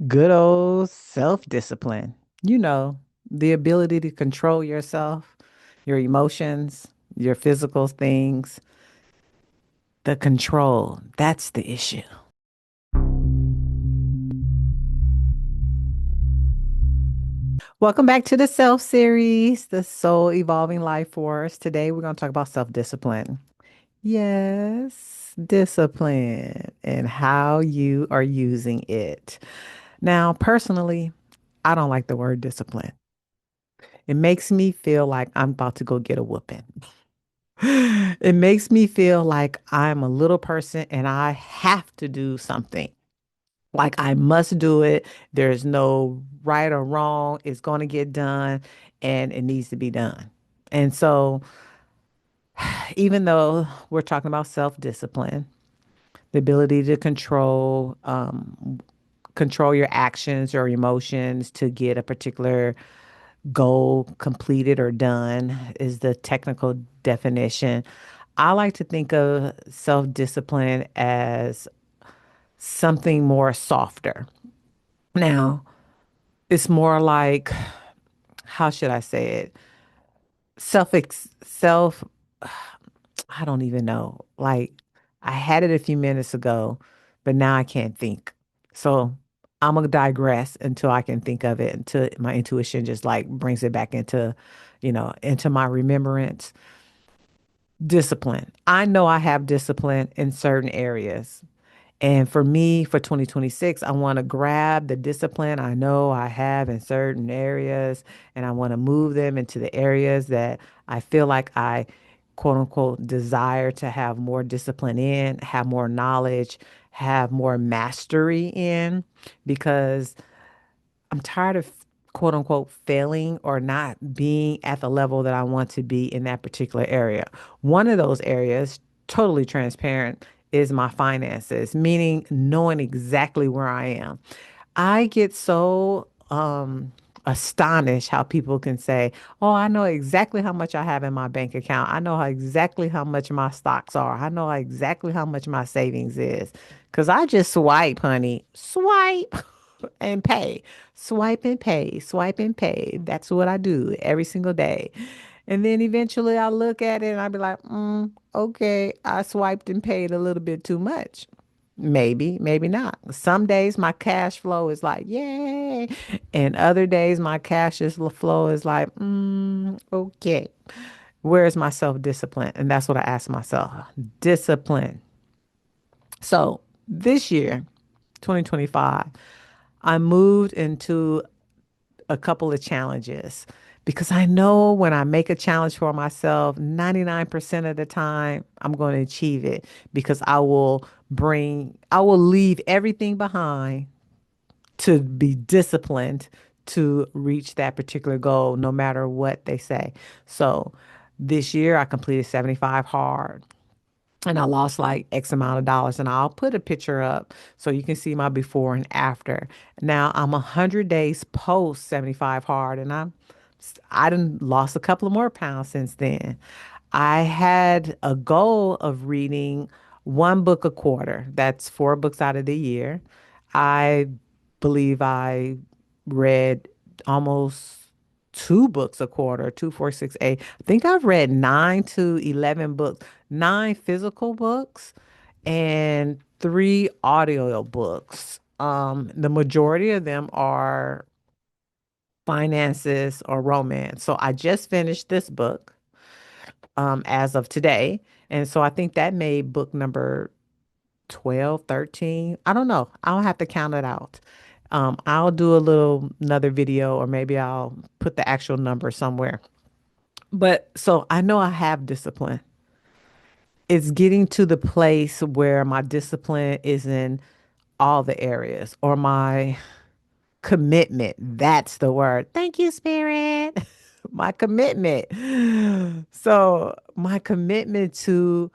Good old self-discipline. You know, the ability to control yourself, your emotions, your physical things, the control. That's the issue. Welcome back to the Self series, the Soul Evolving Life Force. Today we're going to talk about self-discipline. Yes, discipline and how you are using it. Now, personally, I don't like the word discipline. It makes me feel like I'm about to go get a whooping. It makes me feel like I'm a little person and I have to do something. Like I must do it. There's no right or wrong. It's going to get done and it needs to be done. And so, even though we're talking about self-discipline, the ability to control your actions or emotions to get a particular goal completed or done is the technical definition. I like to think of self discipline as something more softer. Now, it's more like, how should I say it? Self, I don't even know. Like, I had it a few minutes ago, but now I can't think. So I'm gonna digress until I can think of it, until my intuition just like brings it back into, into my remembrance. Discipline. I know I have discipline in certain areas. And for me, for 2026, I want to grab the discipline I know I have in certain areas and I want to move them into the areas that I feel like I, quote unquote, desire to have more discipline in, have more knowledge, have more mastery in, because I'm tired of quote unquote failing or not being at the level that I want to be in that particular area. One of those areas, totally transparent, is my finances, meaning knowing exactly where I am. I get so astonished how people can say, "Oh, I know exactly how much I have in my bank account. I know exactly how much my stocks are. I know exactly how much my savings is." Because I just swipe, honey. Swipe and pay. Swipe and pay. Swipe and pay. That's what I do every single day. And then eventually I look at it and I be like, okay, I swiped and paid a little bit too much. Maybe, maybe not. Some days my cash flow is like, yay. And other days my flow is like, okay. Where's my self-discipline? And that's what I ask myself. Discipline. So this year, 2025, I moved into a couple of challenges because I know when I make a challenge for myself, 99% of the time I'm going to achieve it because I will leave everything behind to be disciplined to reach that particular goal, no matter what they say. So this year I completed 75 hard and I lost like X amount of dollars. And I'll put a picture up so you can see my before and after. Now I'm 100 days post 75 hard, and I done lost a couple of more pounds since then. I had a goal of reading one book a quarter. That's four books out of the year. I believe I read almost two books a quarter, two, four, six, eight. I think I've read 9 to 11 books, nine physical books and three audio books. The majority of them are finances or romance. So I just finished this book as of today. And so I think that made book number 12, 13. I don't know. I'll have to count it out. I'll do another video, or maybe I'll put the actual number somewhere. But so I know I have discipline. It's getting to the place where my discipline is in all the areas, or my commitment. That's the word. Thank you, Spirit. My commitment. So, my commitment to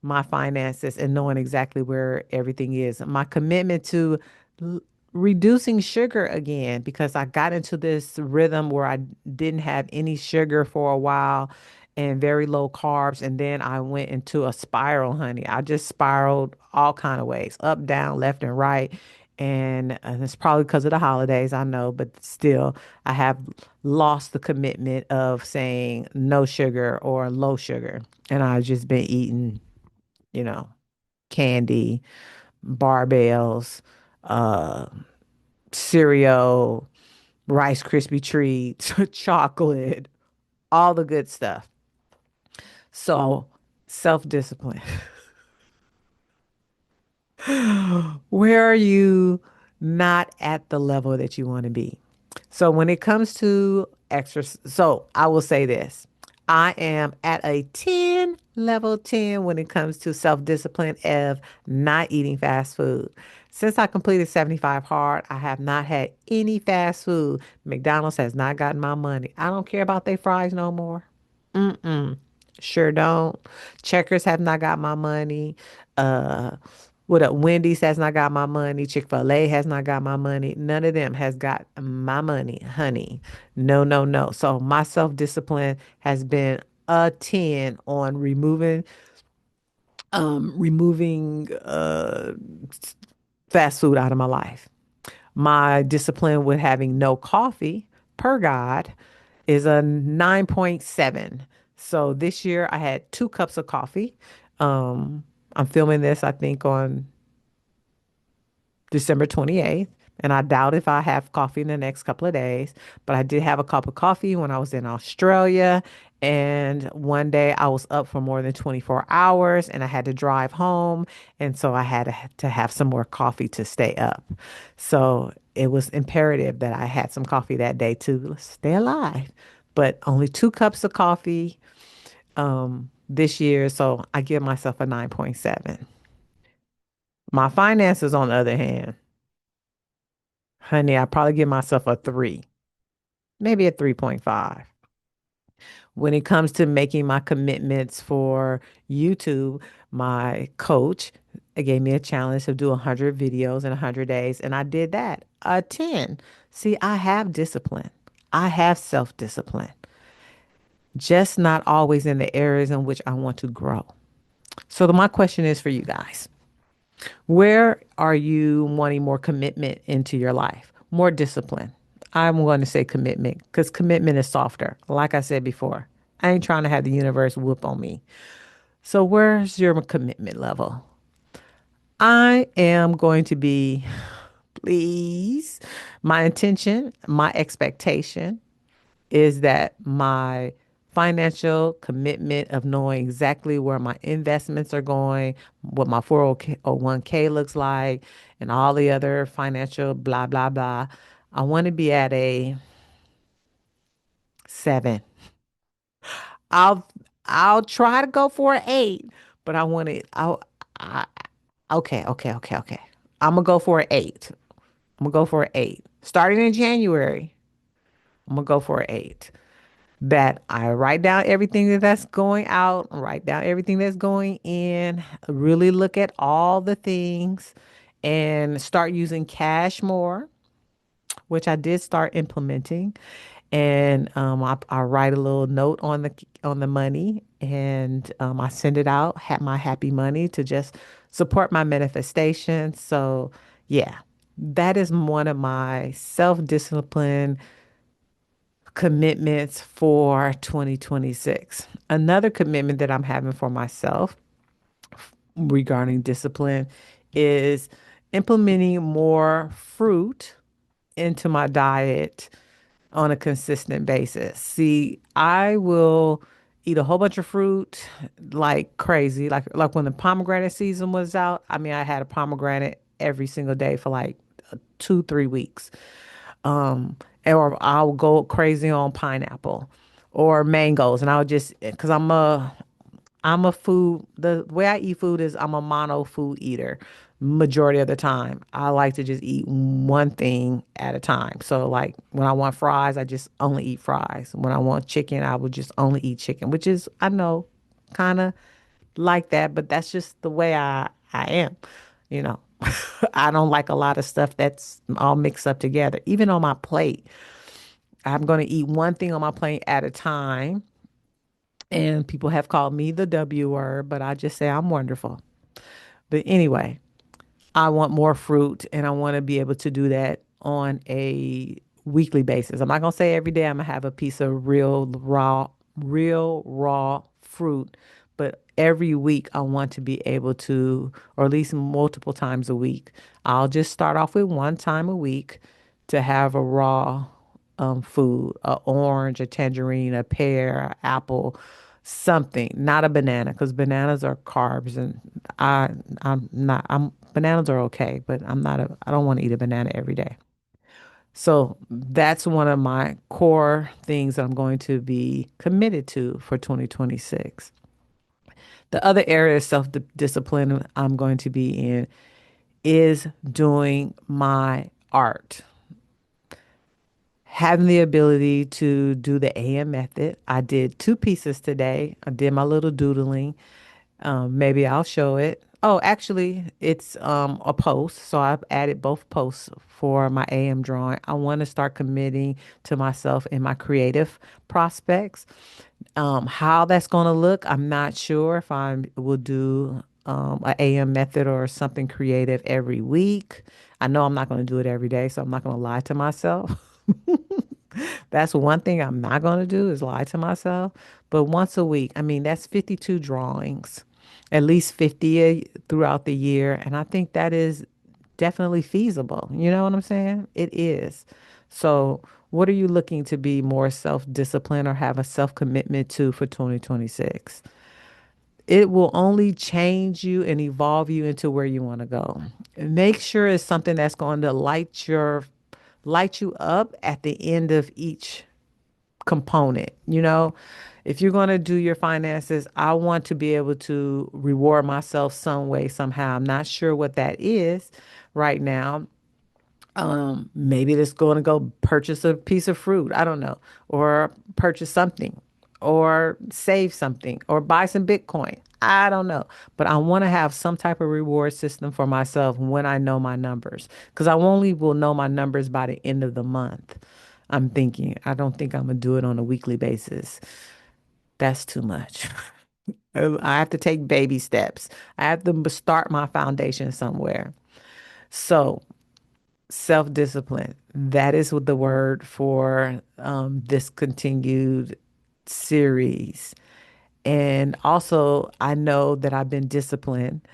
my finances and knowing exactly where everything is. My commitment to l- reducing sugar again, because I got into this rhythm where I didn't have any sugar for a while and very low carbs, and then I went into a spiral, honey. I just spiraled all kind of ways, up, down, left and right. And it's probably because of the holidays, I know, but still, I have lost the commitment of saying no sugar or low sugar. And I've just been eating, you know, candy, barbells, uh, cereal, Rice Krispie treats, chocolate, all the good stuff. So, self-discipline. Where are you not at the level that you want to be? So when it comes to exercise, so I will say this. I am at a 10, level 10 when it comes to self-discipline of not eating fast food. Since I completed 75 hard, I have not had any fast food. McDonald's has not gotten my money. I don't care about their fries no more. Mm-mm. Sure don't. Checkers have not got my money. Uh, what up? Wendy's has not got my money. Chick-fil-A has not got my money. None of them has got my money, honey. No, no, no. So my self-discipline has been a 10 on removing fast food out of my life. My discipline with having no coffee per God is a 9.7. So this year I had 2 cups of coffee. Um, I'm filming this, I think, on December 28th. And I doubt if I have coffee in the next couple of days, but I did have a cup of coffee when I was in Australia. And one day I was up for more than 24 hours and I had to drive home. And so I had to have some more coffee to stay up. So it was imperative that I had some coffee that day to stay alive. But only 2 cups of coffee this year. So I give myself a 9.7. My finances, on the other hand, honey, I probably give myself a 3, maybe a 3.5. When it comes to making my commitments for YouTube, my coach gave me a challenge to do 100 videos in 100 days, and I did that. A 10. See, I have discipline. I have self-discipline, just not always in the areas in which I want to grow. So my question is for you guys. Where are you wanting more commitment into your life? More discipline. I'm going to say commitment because commitment is softer. Like I said before, I ain't trying to have the universe whoop on me. So, where's your commitment level? I am going to be, please, my intention, my expectation is that my financial commitment of knowing exactly where my investments are going, what my 401k looks like, and all the other financial blah, blah, blah. I want to be at a 7. I'll I'll try to go for an 8, but I want it. I okay, okay, okay, okay. I'm gonna go for an 8. I'm gonna go for an 8. Starting in January, I'm gonna go for an 8. That I write down everything that's going out, write down everything that's going in, really look at all the things and start using cash more, which I did start implementing. And I write a little note on the money and I send it out, have my happy money to just support my manifestation. So yeah, that is one of my self-discipline commitments for 2026. Another commitment that I'm having for myself regarding discipline is implementing more fruit into my diet on a consistent basis. See, I will eat a whole bunch of fruit like crazy. Like when the pomegranate season was out, I mean, I had a pomegranate every single day for like 2, 3 weeks. Um, or I'll go crazy on pineapple or mangoes, and I'll just because I'm a food. The way I eat food is I'm a mono food eater. Majority of the time, I like to just eat one thing at a time. So, like when I want fries, I just only eat fries. When I want chicken, I will just only eat chicken, which is I know kind of like that, but that's just the way I am. You know, I don't like a lot of stuff that's all mixed up together. Even on my plate, I'm going to eat one thing on my plate at a time. And people have called me the W word, but I just say I'm wonderful. But anyway, I want more fruit and I want to be able to do that on a weekly basis. I'm not going to say every day I'm going to have a piece of real raw fruit, but every week I want to be able to, or at least multiple times a week. I'll just start off with one time a week to have a raw food, a orange, a tangerine, a pear, a apple, something, not a banana, because bananas are carbs, and I I'm not I'm bananas are okay, but I don't want to eat a banana every day. So that's one of my core things that I'm going to be committed to for 2026. The other area of self-discipline I'm going to be in is doing my art. Having the ability to do the AM method. I did two pieces today. I did my little doodling. Maybe I'll show it. Oh, actually, it's a post. So I've added both posts for my AM drawing. I want to start committing to myself in my creative prospects. How that's going to look, I'm not sure if I will do a AM method or something creative every week. I know I'm not going to do it every day, so I'm not going to lie to myself. That's one thing I'm not going to do is lie to myself. But once a week, I mean, that's 52 drawings, at least 50 throughout the year. And I think that is definitely feasible. You know what I'm saying? It is. So, what are you looking to be more self-disciplined or have a self-commitment to for 2026? It will only change you and evolve you into where you want to go. Make sure it's something that's going to light you up at the end of each component. If you're going to do your finances, I want to be able to reward myself some way, somehow. I'm not sure what that is right now. Maybe it's going to go purchase a piece of fruit. I don't know. Or purchase something or save something or buy some Bitcoin. I don't know. But I want to have some type of reward system for myself when I know my numbers. Because I only will know my numbers by the end of the month. I'm thinking, I don't think I'm going to do it on a weekly basis. That's too much. I have to take baby steps. I have to start my foundation somewhere. So, self-discipline. That is what the word for this continued series. And also, I know that I've been disciplined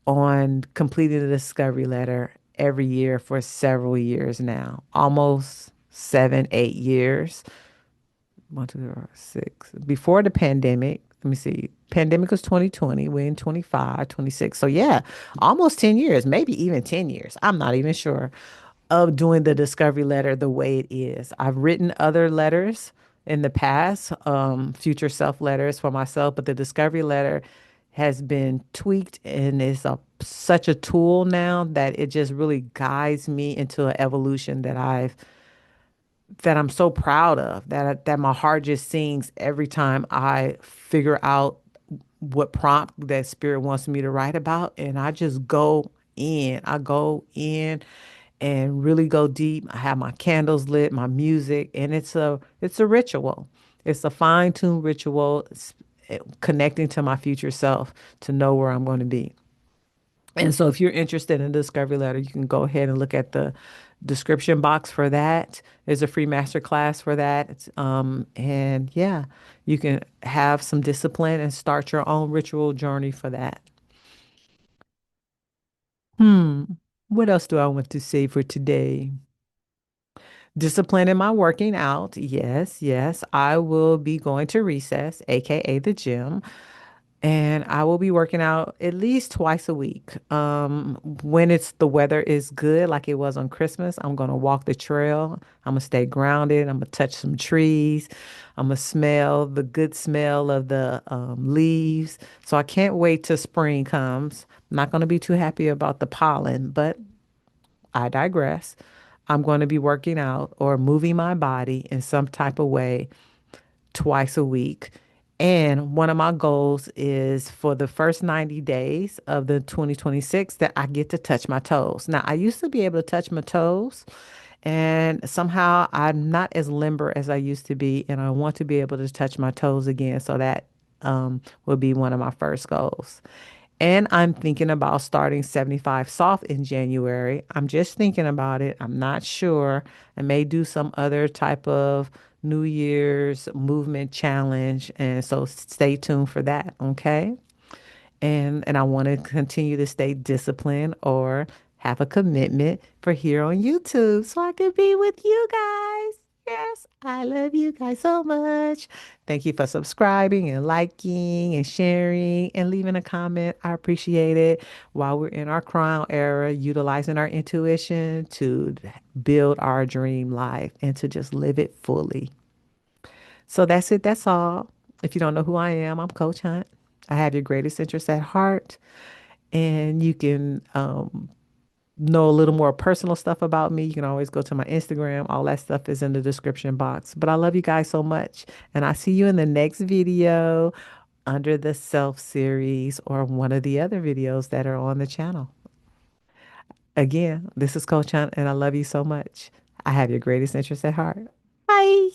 on completing the discovery letter every year for several years now, almost 7, 8 years. 1, 2, 3, 4, 6. Before the pandemic, let me see. Pandemic was 2020. We're in 25, 26. So yeah, almost 10 years, maybe even 10 years. I'm not even sure of doing the discovery letter the way it is. I've written other letters in the past, future self letters for myself, but the discovery letter has been tweaked and is such a tool now that it just really guides me into an evolution that I'm so proud of, that my heart just sings every time I figure out what prompt that spirit wants me to write about, and I just go in. I go in and really go deep. I have my candles lit, my music, and it's a ritual. It's a fine-tuned ritual. Connecting to my future self to know where I'm going to be. And so if you're interested in the discovery letter, you can go ahead and look at the description box for that. There's a free master class for that. And yeah, you can have some discipline and start your own ritual journey for that. Hmm. What else do I want to say for today? Discipline in my working out. Yes, yes. I will be going to recess, aka the gym. And I will be working out at least twice a week. When the weather is good, like it was on Christmas, I'm gonna walk the trail. I'm gonna stay grounded. I'm gonna touch some trees. I'm gonna smell the good smell of the leaves. So I can't wait till spring comes. I'm not gonna be too happy about the pollen, but I digress. I'm going to be working out or moving my body in some type of way twice a week. And one of my goals is for the first 90 days of the 2026 that I get to touch my toes. Now, I used to be able to touch my toes, and somehow I'm not as limber as I used to be, and I want to be able to touch my toes again. So that will be one of my first goals. And I'm thinking about starting 75 soft in January. I'm just thinking about it. I'm not sure. I may do some other type of New Year's movement challenge. And so stay tuned for that. Okay. And I want to continue to stay disciplined or have a commitment for here on YouTube so I can be with you guys. Yes, I love you guys so much. Thank you for subscribing and liking and sharing and leaving a comment. I appreciate it. While we're in our crown era, utilizing our intuition to build our dream life and to just live it fully. So that's it. That's all. If you don't know who I am, I'm Coach Hunt. I have your greatest interest at heart. And you can know a little more personal stuff about me. You can always go to my Instagram. All that stuff is in the description box. But I love you guys so much. And I see you in the next video under the self series or one of the other videos that are on the channel. Again, this is Coach Hunt, and I love you so much. I have your greatest interest at heart. Bye.